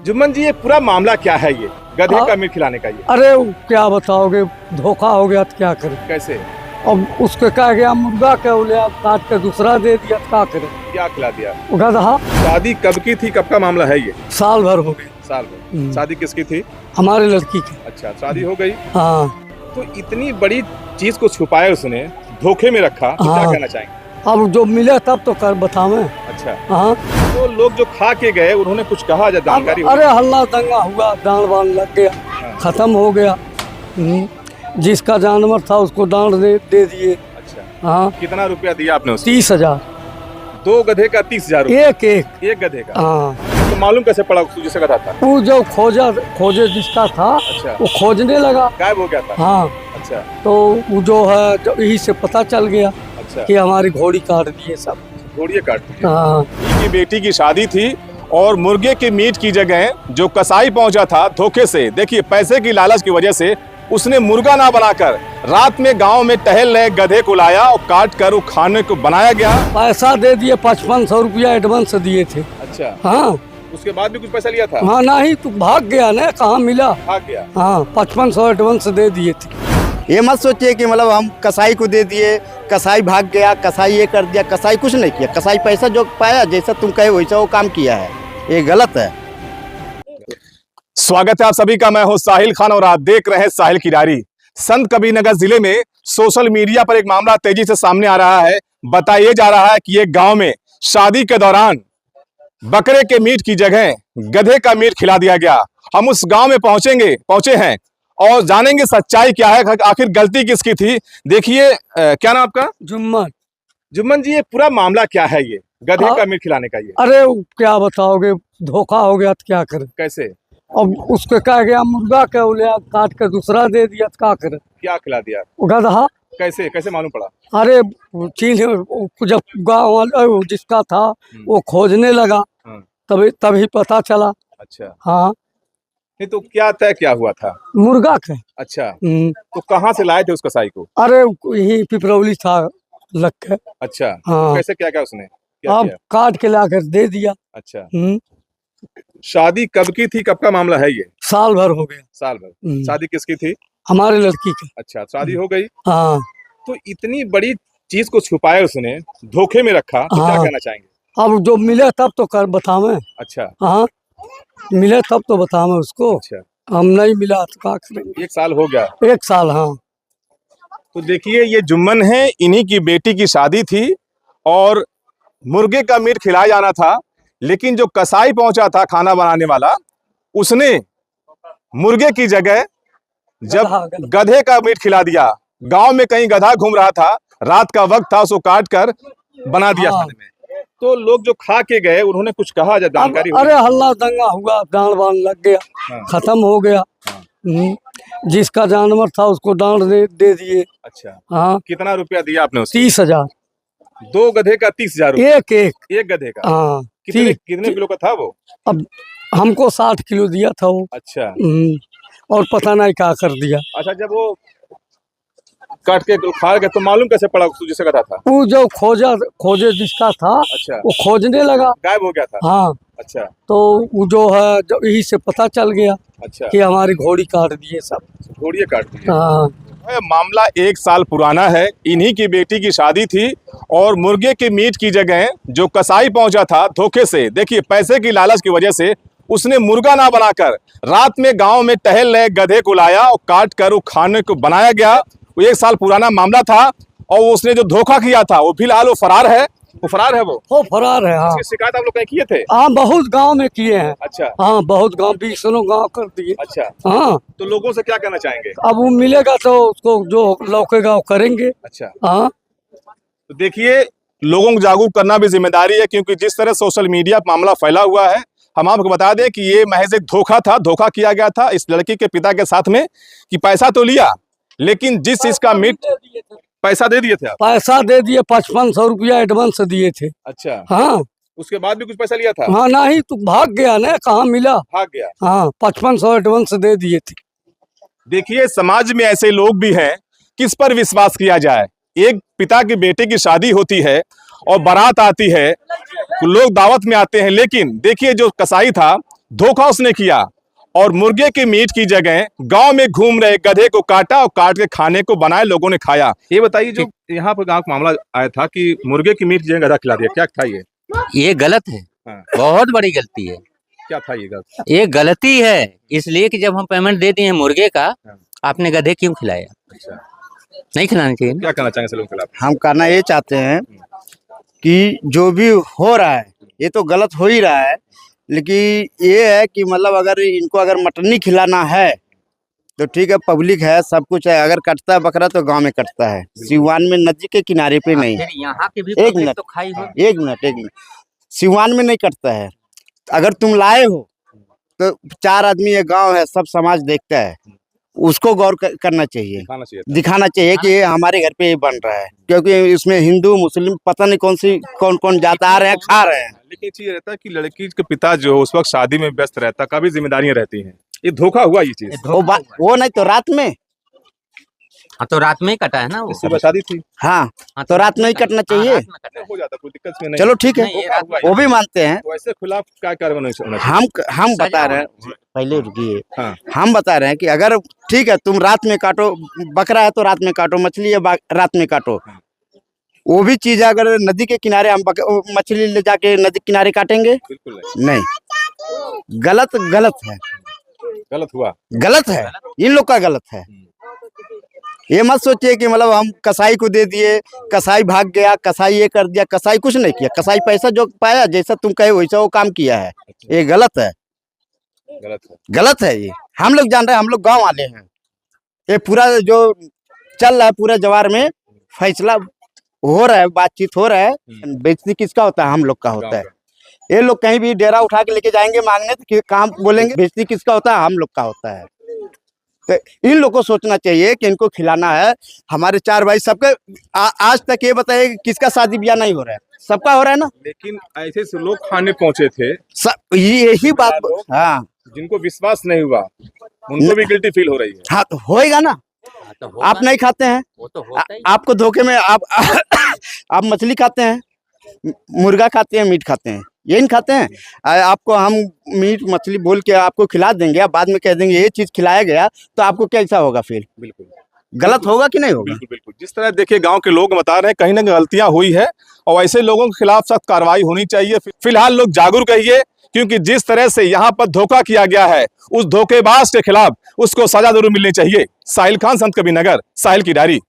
जुम्मन जी, ये पूरा मामला क्या है? ये गधे का मीट खिलाने का ये अरे क्या बताओगे, धोखा हो गया तो क्या करें। कैसे? अब उसके कह गया मुर्गा क्या बोले, अब काट के दूसरा दे दिया तो क्या करें। क्या खिला दिया? गधा। शादी कब की थी, कब का मामला है ये? साल भर हो गया। साल भर। शादी किसकी थी? हमारे लड़की की। अच्छा, शादी हो गई। हाँ। तो इतनी बड़ी चीज को छुपाया उसने, धोखे में रखा, तो क्या हाँ। कहना चाहेंगे? अब जो मिले तब तो कर बतावे। अच्छा। हाँ। तो लोग जो खा के गए उन्होंने कुछ कहा, जब जानकारी हुई? अरे हल्ला दंगा हुआ, डांड बांध लग गया। हाँ। खत्म हो गया। जिसका जानवर था उसको डांड दे दिए। अच्छा। हाँ। कितना रुपया दिया आपने उसको? 30,000। 2 गधे का 30,000 एक गधे का। हाँ। तो मालूम कैसे पड़ा जिसे गधा था? वो जो खोजे जिसका था। अच्छा। वो खोजने लगा, गायब हो गया था। हाँ। अच्छा। तो वो जो है जो यही से पता चल गया। अच्छा। कि हमारी घोड़ी काट दिए सब। घोड़िए काट दी। हाँ। की बेटी की शादी थी और मुर्गे के मीट की जगह जो कसाई पहुंचा था धोखे से, देखिए पैसे की लालच की वजह से उसने मुर्गा ना बनाकर रात में गांव में टहल रहे गधे को लाया और काट कर वो खाने को बनाया गया। पैसा दे दिए, 5500 रुपया एडवांस दिए थे। अच्छा। हाँ। उसके बाद भी कुछ पैसा लिया था? हाँ, नहीं तो भाग गया ना, कहाँ मिला। भाग गया। हाँ, 5500 एडवांस दे दिए थे। ये मत सोचिए कि मतलब हम कसाई को दे दिए, कसाई भाग गया, कसाई ये कर दिया। कसाई कुछ नहीं किया। कसाई पैसा जो पाया, जैसा तुम कहे वैसा वो काम किया है। ये गलत है। स्वागत है आप सभी का, मैं हूं साहिल खान और आप देख रहे हैं साहिल की डायरी। संत कबीरनगर जिले में सोशल मीडिया पर एक मामला तेजी से सामने आ रहा है। बताया जा रहा है कि एक गांव में शादी के दौरान बकरे के मीट की जगह गधे का मीट खिला दिया गया। हम उस गांव में पहुंचे हैं और जानेंगे सच्चाई क्या है, आखिर गलती किसकी थी। देखिए, क्या नाम आपका? जुम्मन। जुम्मन जी, ये पूरा मामला क्या है? ये गधे का मीट खिलाने का ये अरे क्या बताओगे, धोखा हो गया तो क्या करें। कैसे? अब उसके कह गया मुर्गा क्या बोले, अब काट के दूसरा दे दिया तो क्या करें। क्या खिला दिया? गधा। कैसे कैसे मालूम पड़ा? अरे जब गाँव वाला जिसका था वो खोजने लगा, हाँ। तभी पता चला। अच्छा। हाँ। नहीं तो क्या हुआ था? मुर्गा के। अच्छा। तो कहाँ से लाए थे उस कसाई को? अरे यही पिपरौली था लग के। अच्छा। हाँ। कैसे क्या उसने क्या अब किया? काट के लाकर दे दिया। अच्छा। शादी कब की थी, कब का मामला है ये? साल भर हो गया। साल भर। शादी किसकी थी? हमारे लड़की की। अच्छा, शादी हो गई। हाँ। तो इतनी बड़ी चीज को छुपाया उसने, धोखे में रखा, तो क्या हाँ। कहना चाहेंगे? अब जो मिले तब तो कर बतावे। अच्छा। हाँ, मिले तब तो बतावे उसको। अच्छा। हम नहीं मिला तो क्या करेंगे। 1 साल हो गया। 1 साल। हाँ। तो देखिए, ये जुम्मन है, इन्हीं की बेटी की शादी थी और मुर्गे का मीट खिलाया जाना था, लेकिन जो कसाई पहुंचा था खाना बनाने वाला, उसने मुर्गे की जगह जब गधे का मीट खिला दिया। गांव में कहीं गधा घूम रहा था, रात का वक्त था, उसको काट कर बना दिया हाँ। खाने में। तो लोग जो खा के गए उन्होंने कुछ कहा, जब जानकारी हुई? अरे हल्ला दंगा हुआ, डांड बांध लग गया। हाँ। खत्म हो गया। जिसका जानवर था उसको डांड दे दिए। अच्छा। हाँ। कितना रुपया दिया आपने उसको? 30,000। 2 गधे का 30,000 एक गधे का। हाँ। कितने किलो का था वो? अब हमको 60 किलो दिया था वो। अच्छा। और पता नहीं क्या कर दिया। अच्छा, जब वो काट के खा गए तो मालूम कैसे पड़ा जिसे गधा था? वो जो खोजे जिसका था। अच्छा। वो खोजने लगा, गायब हो गया था। हाँ। अच्छा। तो वो जो है जो यही से पता चल गया। अच्छा। कि हमारी घोड़ी काट दिए सब। घोड़िए काट दी। हाँ। मामला 1 साल पुराना है। इन्हीं की बेटी की शादी थी और मुर्गे के मीट की जगह जो कसाई पहुंचा था धोखे से, देखिए पैसे की लालच की वजह से उसने मुर्गा ना बनाकर रात में गांव में टहल रहे गधे को लाया और काट कर वो खाने को बनाया गया। वो 1 साल पुराना मामला था और उसने जो धोखा किया था वो फिलहाल वो फरार है। वो फरार है। हाँ। इसकी शिकायत आप लोग कहीं किए थे? हाँ, बहुत गांव में किए हैं। अच्छा। हाँ, बहुत गांव, 20 गांव कर दिए। अच्छा। हाँ। तो लोगों से क्या कहना चाहेंगे? अब वो मिलेगा तो उसको जो लौकेगा वो करेंगे। अच्छा। हाँ। तो देखिए, लोगों को जागरूक करना भी जिम्मेदारी है, क्योंकि जिस तरह सोशल मीडिया पर मामला फैला हुआ है, हम आपको बता दें कि ये महज एक धोखा था। धोखा किया गया था इस लड़की के पिता के साथ में कि पैसा तो लिया, लेकिन जिस चीज का मीट पैसा दे दिए थे आप? पैसा दे दिए, 5500 रुपया एडवांस दिए थे। अच्छा। हाँ। उसके बाद भी कुछ पैसा लिया था? हाँ, नहीं तो भाग गया ना, कहाँ मिला। भाग गया। हाँ, 5500 एडवांस दे दिए थे। देखिए, समाज में ऐसे लोग भी हैं, किस पर विश्वास किया जाए। एक पिता की बेटे की शादी होती है और बारात आती है, लोग दावत में आते हैं, लेकिन देखिए जो कसाई था धोखा उसने किया और मुर्गे के मीट की जगह गांव में घूम रहे गधे को काटा और काट के खाने को बनाए, लोगों ने खाया। ये बताइए, जो यहाँ पर गांव का मामला आया था कि मुर्गे की मीट की जगह गधा खिला दिया, क्या था ये गलत है। हाँ। बहुत बड़ी गलती है। क्या था ये गलत? ये गलती है इसलिए कि जब हम पेमेंट दे दिए मुर्गे का, आपने गधे क्यों खिलाया? अच्छा, नहीं खिलाना चाहिए ना। क्या कहना चाहेंगे सलून के खिलाफ? हम कहना ये चाहते हैं कि जो भी हो रहा है ये तो गलत हो ही रहा है, लेकिन ये है कि मतलब अगर इनको अगर मटन नहीं खिलाना है तो ठीक है, पब्लिक है, सब कुछ है। अगर कटता है बकरा तो गांव में कटता है, सिवान में नदी के किनारे पे नहीं। फिर यहाँ के भी एक पब्लिक मिनट। तो खाई हो। एक मिनट, सिवान में नहीं कटता है। अगर तुम लाए हो तो 4 आदमी, ये गांव है, सब समाज देखता है, उसको गौर करना चाहिए, दिखाना चाहिए कि ये हमारे घर पे ये बन रहा है, क्योंकि इसमें हिंदू मुस्लिम पता नहीं कौन कौन जात आ रहे हैं, खा रहे हैं। लेकिन चीज रहता है कि लड़की के पिता जो उस वक्त शादी में व्यस्त रहता, काफी जिम्मेदारियां रहती हैं, ये धोखा हुआ ये चीज। वो नहीं तो रात में, हाँ तो रात में ही कटा है ना वो। सुबह शादी थी। हाँ तो रात में ही कटना चाहिए। रात में कटा है। हो जाता, कोई दिक्कत में नहीं। चलो ठीक है, नहीं, ये रात में वो भी मानते हैं। वैसे खिलाफ क्या कार्रवाई होना चाहिए? हम सजा बता रहे हैं, होनी पहले रुकिए। हाँ। हम बता रहे हैं कि अगर ठीक है तुम रात में काटो, बकरा है तो रात में काटो, मछली है रात में काटो, वो भी चीज है। अगर नदी के किनारे हम मछली ले जाके नदी किनारे काटेंगे, बिल्कुल नहीं। गलत है, गलत हुआ। गलत है, इन लोग का गलत है। ये मत सोचिए कि मतलब हम कसाई को दे दिए, कसाई भाग गया, कसाई ये कर दिया। कसाई कुछ नहीं किया, कसाई पैसा जो पाया, जैसा तुम कहे वैसा वो काम किया है। ये गलत है, गलत है। ये हम लोग जान रहे हैं, हम लोग गांव वाले हैं। ये पूरा जो चल रहा है पूरा जवार में फैसला हो रहा है, बातचीत हो रहा है। बेइज्जती किसका होता है? हम लोग का होता है। ये लोग कहीं भी डेरा उठा के लेके जाएंगे मांगने, तो काम बोलेंगे, बेइज्जती किसका होता है? हम लोग का होता है। तो इन लोगों को सोचना चाहिए कि इनको खिलाना है। हमारे 4 भाई सबके आज तक ये बताइए कि किसका शादी ब्याह नहीं हो रहा है? सबका हो रहा है ना। लेकिन ऐसे से लोग खाने पहुंचे थे, यही बात। हाँ, जिनको विश्वास नहीं हुआ उनको भी गिल्टी फील हो रही है। हाँ तो होएगा ना। तो होगा आप नहीं खाते हैं, वो तो होता ही। आपको धोखे में आप मछली खाते हैं, मुर्गा खाते हैं, मीट खाते हैं, ये नहीं खाते हैं। आपको हम मीट मछली बोल के आपको खिला देंगे, आप बाद में कह देंगे ये चीज खिलाया गया, तो आपको कैसा होगा? फिर बिल्कुल गलत होगा कि नहीं होगा? बिल्कुल बिल्कुल। जिस तरह देखिए गांव के लोग बता रहे हैं, कहीं ना कहीं गलतियां हुई है और ऐसे लोगों के खिलाफ सख्त कार्रवाई होनी चाहिए। फिलहाल लोग जागरूक रहिए, क्योंकि जिस तरह से यहाँ पर धोखा किया गया है, उस धोखेबाज के खिलाफ उसको सजा जरूर मिलनी चाहिए। साहिल खान, संत कबीर नगर, साहिल की डायरी।